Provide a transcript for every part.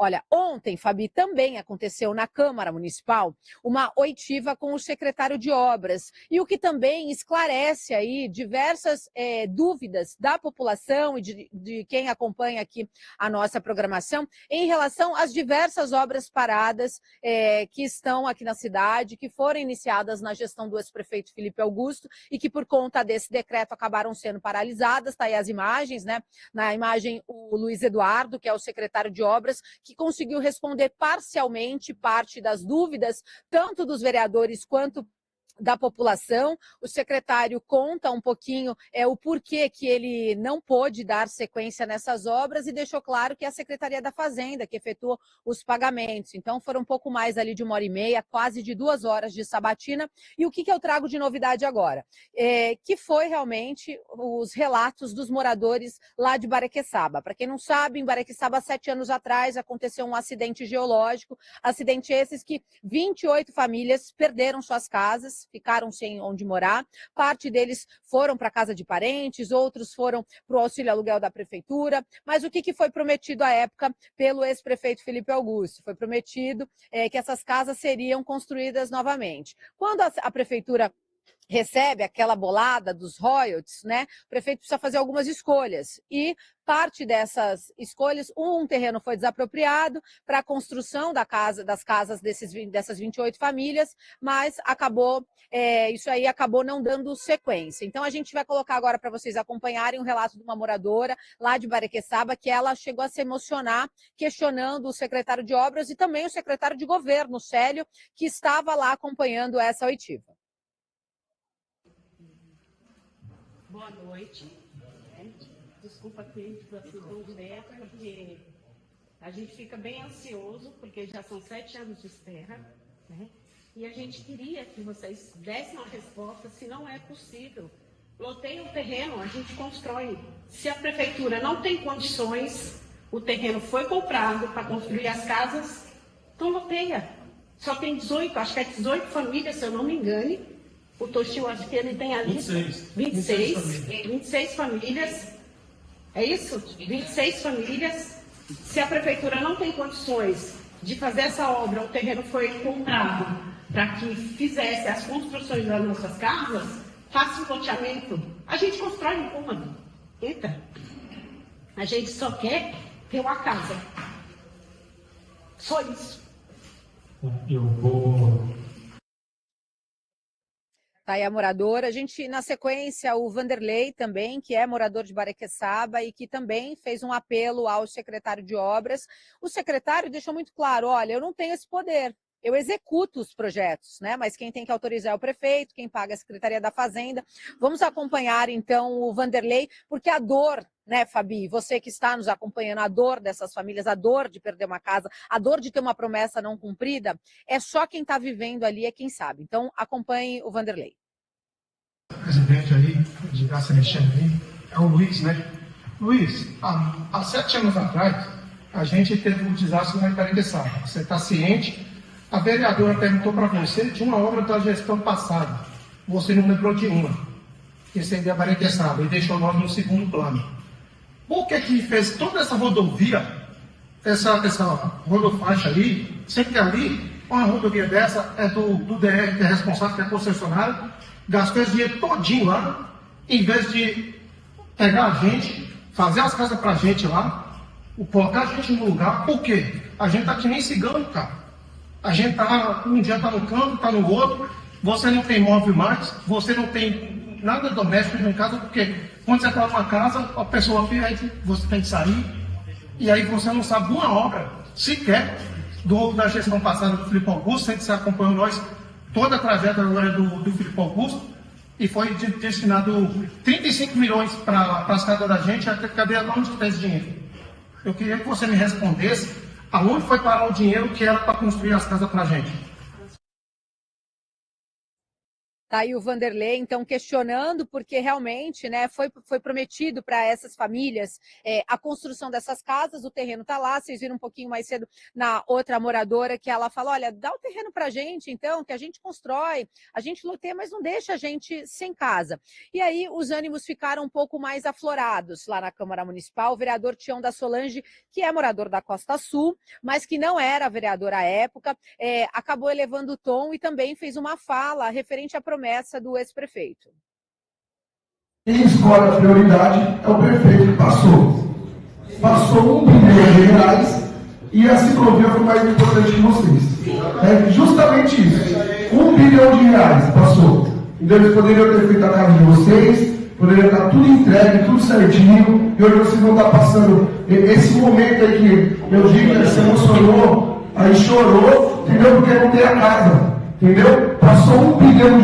Olha, ontem, Fabi, também aconteceu na Câmara Municipal uma oitiva com o secretário de Obras, e o que também esclarece aí diversas dúvidas da população e de quem acompanha aqui a nossa programação em relação às diversas obras paradas que estão aqui na cidade, que foram iniciadas na gestão do ex-prefeito Felipe Augusto e que por conta desse decreto acabaram sendo paralisadas. Está aí as imagens, né? Na imagem o Luiz Eduardo, que é o secretário de Obras, que conseguiu responder parcialmente parte das dúvidas, tanto dos vereadores quanto da população. O secretário conta um pouquinho o porquê que ele não pôde dar sequência nessas obras e deixou claro que é a Secretaria da Fazenda que efetuou os pagamentos. Então foram um pouco mais ali de 1h30, quase de 2 horas de sabatina. E o que eu trago de novidade agora? Que foi realmente os relatos dos moradores lá de Barequeçaba. Para quem não sabe, em Barequeçaba, 7 anos atrás, aconteceu um acidente geológico, acidente esses que 28 famílias perderam suas casas, ficaram sem onde morar. Parte deles foram para a casa de parentes, outros foram para o auxílio aluguel da prefeitura. Mas o que foi prometido à época pelo ex-prefeito Felipe Augusto? Foi prometido que essas casas seriam construídas novamente. Quando a prefeitura recebe aquela bolada dos royalties, né? O prefeito precisa fazer algumas escolhas e parte dessas escolhas, um terreno foi desapropriado para a construção das casas dessas 28 famílias, mas isso aí acabou não dando sequência. Então a gente vai colocar agora para vocês acompanharem um relato de uma moradora lá de Barequeçaba, que ela chegou a se emocionar questionando o secretário de Obras e também o secretário de Governo, Célio, que estava lá acompanhando essa oitiva. Boa noite. Desculpa ter sido tão direta, porque a gente fica bem ansioso, porque já são 7 anos de espera, né? E a gente queria que vocês dessem uma resposta, se não é possível. Loteia o terreno, a gente constrói. Se a prefeitura não tem condições, o terreno foi comprado para construir as casas, então loteia. Só tem 18, acho que é 18 famílias, se eu não me engane. O Toshio, acho que ele tem ali 26 famílias. É isso? 26 famílias. Se a prefeitura não tem condições de fazer essa obra, o terreno foi comprado para que fizesse as construções das nossas casas, faça um loteamento, a gente constrói um cômodo. Entra. A gente só quer ter uma casa. Só isso. Eu vou... Tá aí a moradora. A gente, na sequência, o Vanderlei também, que é morador de Barequeçaba e que também fez um apelo ao secretário de Obras. O secretário deixou muito claro, olha, eu não tenho esse poder, eu executo os projetos, né? Mas quem tem que autorizar é o prefeito, quem paga é a Secretaria da Fazenda. Vamos acompanhar, então, o Vanderlei, porque a dor, né, Fabi, você que está nos acompanhando, a dor dessas famílias, a dor de perder uma casa, a dor de ter uma promessa não cumprida, é só quem está vivendo ali, é quem sabe. Então, acompanhe o Vanderlei. O presidente aí, de estar se mexendo aí, é o Luiz, né? Luiz, há 7 anos atrás, a gente teve um desastre na Barequeçaba. Você está ciente? A vereadora perguntou para você de uma obra da gestão passada. Você não lembrou de uma, que seria a Barequeçaba, e deixou nós no segundo plano. Por que fez toda essa rodovia, essa rodofaixa ali, sempre que ali, uma rodovia dessa é do DR, que é responsável, que é concessionário, gastou esse dinheiro todinho lá, em vez de pegar a gente, fazer as casas pra gente lá, colocar a gente no lugar. Por quê? A gente tá que nem cigano, cara. A gente tá, um dia tá no canto, tá no outro, você não tem móvel mais, você não tem nada doméstico em casa, porque quando você está numa casa, a pessoa pede, você tem que sair, e aí você não sabe de uma obra sequer da gestão passada do Felipe Augusto. Você acompanhou nós toda a trajetória do Felipe Augusto, e foi destinado 35 milhões para as casas da gente. Cadê onde está esse dinheiro? Eu queria que você me respondesse aonde foi parar o dinheiro que era para construir as casas para a gente. Tá aí o Vanderlei, então, questionando, porque realmente, né, foi prometido para essas famílias a construção dessas casas, o terreno está lá, vocês viram um pouquinho mais cedo na outra moradora, que ela fala, olha, dá o terreno para a gente, então, que a gente constrói, a gente loteia, mas não deixa a gente sem casa. E aí os ânimos ficaram um pouco mais aflorados lá na Câmara Municipal. O vereador Tião da Solange, que é morador da Costa Sul, mas que não era vereador à época, acabou elevando o tom e também fez uma fala referente à promessa do ex-prefeito. Quem escolhe a prioridade é o prefeito que passou. Passou R$1 bilhão e a ciclovia foi mais importante que vocês. É justamente isso. R$1 bilhão passou. Então eles poderiam ter feito a casa de vocês, poderia estar tudo entregue, tudo certinho, e hoje vocês vão estar passando esse momento aí que eu digo que se emocionou, aí chorou, entendeu? Porque não tem a casa. Entendeu? Passou R$1 bilhão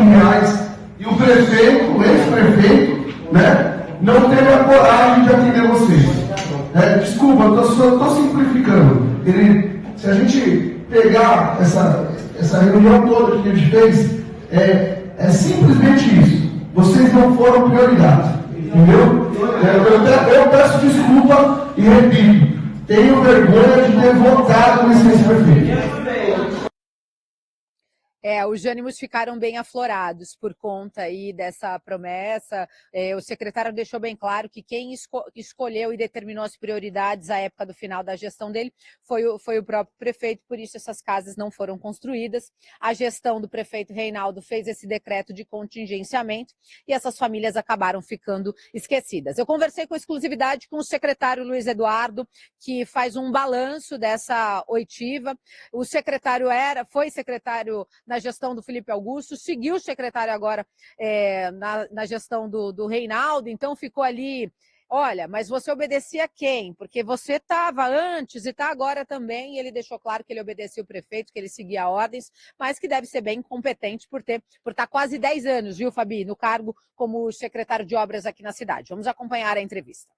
e o prefeito, o ex-prefeito, né, não teve a coragem de atender vocês. Desculpa, eu estou simplificando. Se a gente pegar essa reunião toda que a gente fez, é simplesmente isso. Vocês não foram prioridade. Entendeu? Eu peço desculpa e repito, tenho vergonha de ter votado nesse ex-prefeito. Os ânimos ficaram bem aflorados por conta aí dessa promessa. O secretário deixou bem claro que quem escolheu e determinou as prioridades à época do final da gestão dele foi o próprio prefeito, por isso essas casas não foram construídas. A gestão do prefeito Reinaldo fez esse decreto de contingenciamento e essas famílias acabaram ficando esquecidas. Eu conversei com exclusividade com o secretário Luiz Eduardo, que faz um balanço dessa oitiva. O secretário foi secretário na gestão do Felipe Augusto, seguiu o secretário agora na gestão do Reinaldo, então ficou ali, olha, mas você obedecia a quem? Porque você estava antes e está agora também, e ele deixou claro que ele obedecia o prefeito, que ele seguia ordens, mas que deve ser bem competente por estar quase 10 anos, viu, Fabi, no cargo como secretário de obras aqui na cidade. Vamos acompanhar a entrevista.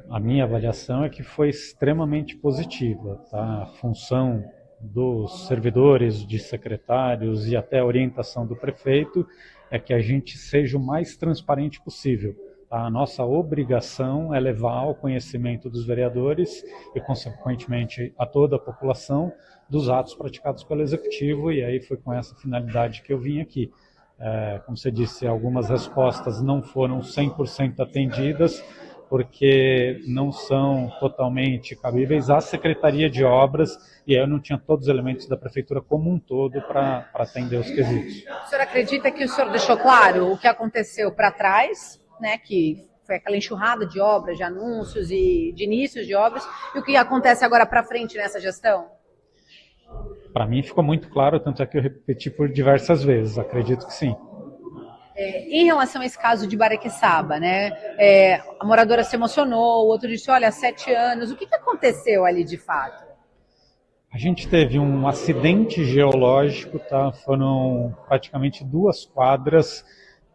A minha avaliação é que foi extremamente positiva, tá? A função dos servidores, de secretários e até a orientação do prefeito é que a gente seja o mais transparente possível. Tá? A nossa obrigação é levar ao conhecimento dos vereadores e, consequentemente, a toda a população dos atos praticados pelo Executivo, e aí foi com essa finalidade que eu vim aqui. Como você disse, algumas respostas não foram 100% atendidas, porque não são totalmente cabíveis à Secretaria de Obras, e eu não tinha todos os elementos da Prefeitura como um todo para atender os quesitos. O senhor acredita que o senhor deixou claro o que aconteceu para trás, né, que foi aquela enxurrada de obras, de anúncios e de inícios de obras, e o que acontece agora para frente nessa gestão? Para mim ficou muito claro, tanto é que eu repeti por diversas vezes, acredito que sim. Em relação a esse caso de Baraqueçaba, né? A moradora se emocionou, o outro disse, olha, 7 anos, o que aconteceu ali de fato? A gente teve um acidente geológico, tá? Foram praticamente 2 quadras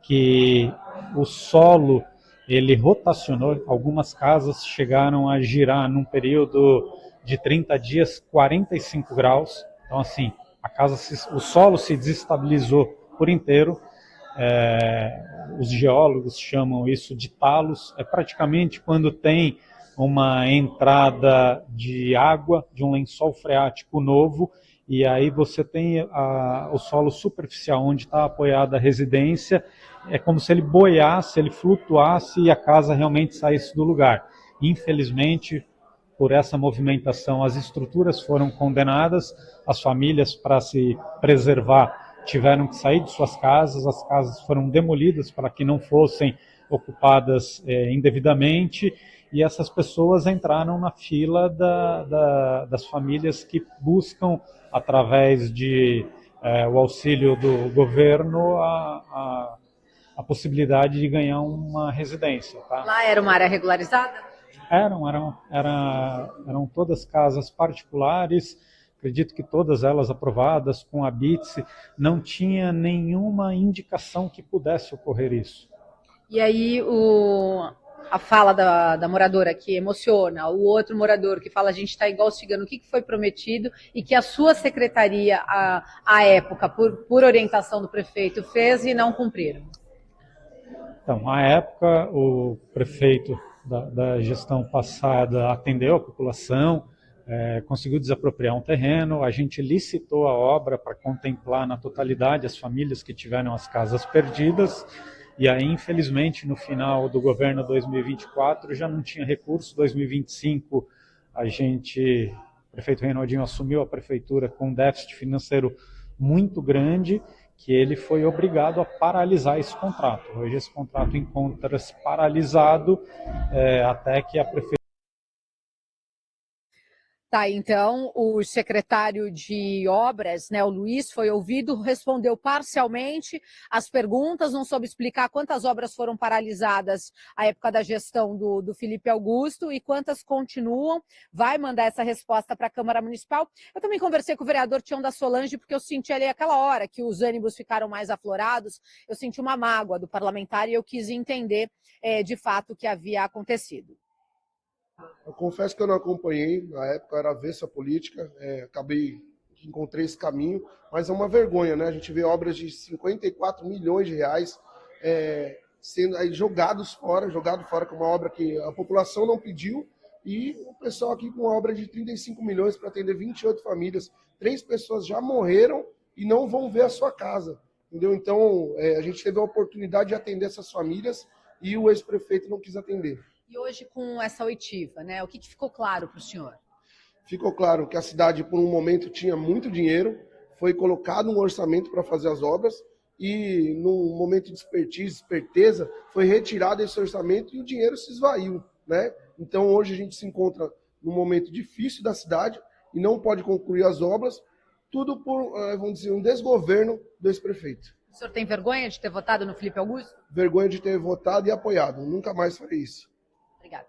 que o solo ele rotacionou, algumas casas chegaram a girar num período de 30 dias 45 graus, então assim, o solo se desestabilizou por inteiro. Os geólogos chamam isso de talos, é praticamente quando tem uma entrada de água, de um lençol freático novo, e aí você tem o solo superficial onde está apoiada a residência, é como se ele boiasse, ele flutuasse e a casa realmente saísse do lugar. Infelizmente, por essa movimentação, as estruturas foram condenadas, as famílias, para se preservar, tiveram que sair de suas casas, as casas foram demolidas para que não fossem ocupadas indevidamente, e essas pessoas entraram na fila das famílias que buscam, através de o auxílio do governo, a possibilidade de ganhar uma residência. Tá? Lá era uma área regularizada? Eram todas casas particulares, acredito que todas elas aprovadas com a BITS, não tinha nenhuma indicação que pudesse ocorrer isso. E aí a fala da moradora que emociona, o outro morador que fala a gente está igual cigano, o que foi prometido e que a sua secretaria, à época, por orientação do prefeito, fez e não cumpriram? Então, à época, o prefeito da gestão passada atendeu a população, conseguiu desapropriar um terreno, a gente licitou a obra para contemplar na totalidade as famílias que tiveram as casas perdidas, e aí, infelizmente, no final do governo 2024 já não tinha recurso. 2025 o prefeito Reinaldinho assumiu a prefeitura com um déficit financeiro muito grande, que ele foi obrigado a paralisar esse contrato. Hoje esse contrato encontra-se paralisado até que a prefeitura... Tá, então o secretário de Obras, né, o Luiz, foi ouvido, respondeu parcialmente as perguntas, não soube explicar quantas obras foram paralisadas à época da gestão do Felipe Augusto e quantas continuam, vai mandar essa resposta para a Câmara Municipal. Eu também conversei com o vereador Tião da Solange, porque eu senti ali aquela hora que os ânimos ficaram mais aflorados, eu senti uma mágoa do parlamentar e eu quis entender de fato o que havia acontecido. Eu confesso que eu não acompanhei, na época eu era avesso à política, encontrei esse caminho, mas é uma vergonha, né? A gente vê obras de 54 milhões de reais sendo aí jogado fora com uma obra que a população não pediu, e o pessoal aqui com uma obra de 35 milhões para atender 28 famílias, 3 pessoas já morreram e não vão ver a sua casa, entendeu? Então, a gente teve a oportunidade de atender essas famílias e o ex-prefeito não quis atender. E hoje, com essa oitiva, né, o que ficou claro para o senhor? Ficou claro que a cidade, por um momento, tinha muito dinheiro, foi colocado um orçamento para fazer as obras e, num momento de esperteza, foi retirado esse orçamento e o dinheiro se esvaiu, né? Então, hoje a gente se encontra num momento difícil da cidade e não pode concluir as obras, tudo por, vamos dizer, um desgoverno do ex-prefeito. O senhor tem vergonha de ter votado no Felipe Augusto? Vergonha de ter votado e apoiado. Nunca mais farei isso. Obrigada.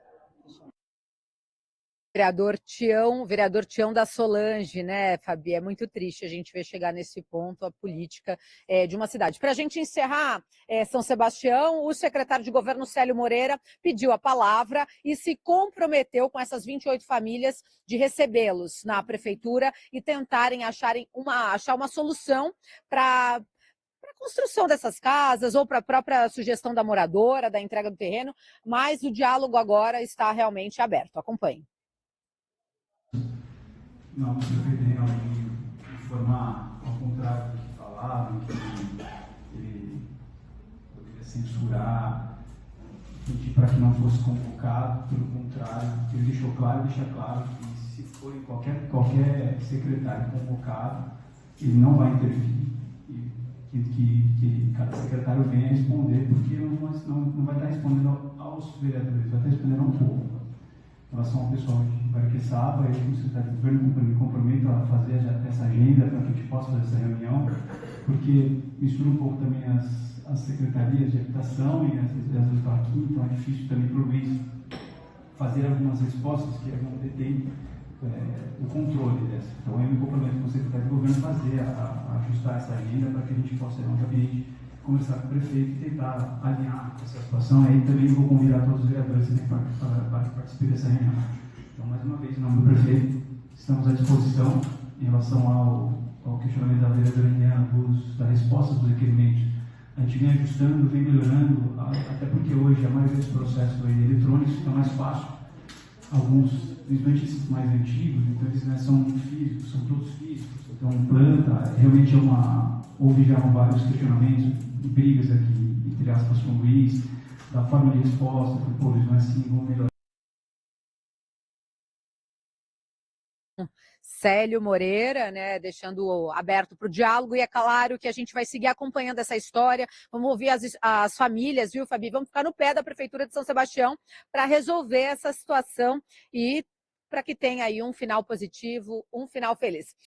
Vereador Tião da Solange, né, Fabi? É muito triste a gente ver chegar nesse ponto a política de uma cidade. Para a gente encerrar São Sebastião, o secretário de governo Célio Moreira pediu a palavra e se comprometeu com essas 28 famílias de recebê-los na prefeitura e tentarem achar uma solução para a construção dessas casas ou para a própria sugestão da moradora, da entrega do terreno, mas o diálogo agora está realmente aberto. Acompanhe. Não, o prefeito Reinaldinho informar ao contrário do que falaram, que ele poderia censurar, pedir para que não fosse convocado, pelo contrário, ele deixa claro que se for qualquer secretário convocado, ele não vai intervir, que cada secretário venha responder, porque não vai estar respondendo aos vereadores, vai estar respondendo ao povo. Em relação ao pessoal de Guaraqueçaba, eu, como secretário de governo, me comprometo a fazer essa agenda para que a gente possa fazer essa reunião, porque mistura um pouco também as secretarias de habitação e as vezes eu estou aqui, então é difícil também para o Luiz fazer algumas respostas que ele não detém o controle dessa. Então eu me comprometo com o secretário de governo a fazer, a ajustar essa agenda para que a gente possa, novamente, conversar com o prefeito e tentar alinhar essa situação. Aí também vou convidar todos os vereadores para participar dessa reunião. Então, mais uma vez, em nome do prefeito, estamos à disposição em relação ao questionamento da vereadora Indiana, da resposta dos requerimentos. A gente vem ajustando, vem melhorando, até porque hoje a maioria dos processos eletrônicos estão mais fácil. Alguns, principalmente esses mais antigos, então eles são físicos, são todos físicos, então planta, realmente houve já vários questionamentos, brigas aqui, entre aspas, com o Luiz, da forma de resposta, pô, Luiz, não é assim, vamos melhorar. Célio Moreira, né, deixando aberto para o diálogo, e é claro que a gente vai seguir acompanhando essa história, vamos ouvir as famílias, viu, Fabi? Vamos ficar no pé da Prefeitura de São Sebastião para resolver essa situação e para que tenha aí um final positivo, um final feliz.